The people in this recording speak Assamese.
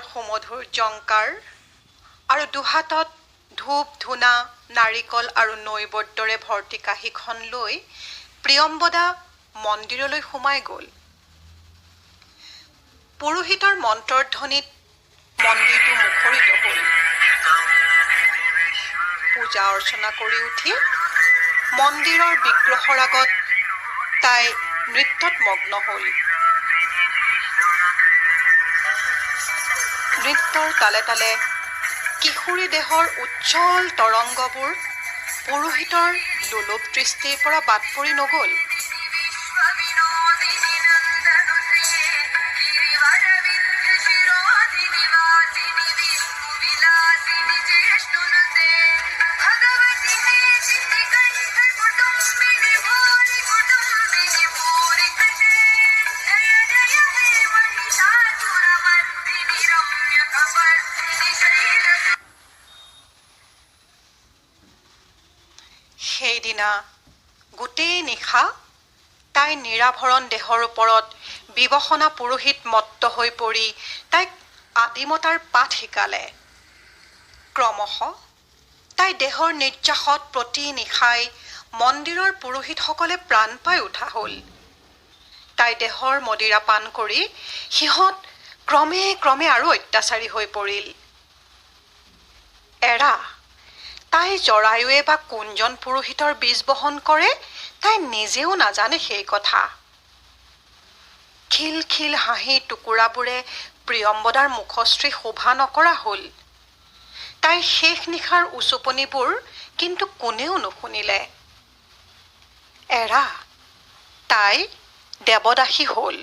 সুমধুৰ জংকাৰ আৰু দুহাতত ধূপ ধূনা নাৰিকল আৰু নৈবদ্যৰে ভৰ্তি কাঁহীখন লৈ প্ৰিয়ম্বদা মন্দিৰলৈ সোমাই গ'ল। পুৰোহিতৰ মন্ত্ৰৰ ধ্বনিত মন্দিৰটো মুখৰিত হ'ল। পূজা অৰ্চনা কৰি উঠি মন্দিৰৰ বিগ্ৰহৰ আগত তাই নৃত্যত মগ্ন হ'ল। নৃত্যৰ তালে তালে কিশোৰী দেহৰ উজ্জ্বল তৰংগবোৰ পুৰোহিতৰ লোলুপ দৃষ্টিৰ পৰা বাদ পৰি নগ'ল। সেইদিনা গোটেই নিশা তাই নিৰাভৰণ দেহৰ ওপৰত বিবসনা পুৰোহিত মত্ত হৈ পৰি তাইক আদিমতাৰ পাঠ শিকালে। ক্ৰমশ তাই দেহৰ নিৰ্যাসত প্ৰতি নিশাই মন্দিৰৰ পুৰোহিতসকলে প্ৰাণ পাই উঠা হ'ল। তাই দেহৰ মদিৰা পান কৰি সিহঁত ক্ৰমে ক্ৰমে আৰু অত্যাচাৰী হৈ পৰিল। এৰা তাই জৰায়ুৱে বা কোনজন পুৰোহিতৰ বীজ বহন কৰে তাই নিজেও নাজানে সেই কথা। খিল খিল হাঁহি টুকুৰাবোৰে প্ৰিয়ম্বদাৰ মুখশ্ৰী শোভা নকৰা হ'ল। তাইৰ শেষ নিশাৰ উচুপনিবোৰ কিন্তু কোনেও নুশুনিলে। এৰা তাই দেৱদাসী হ'ল।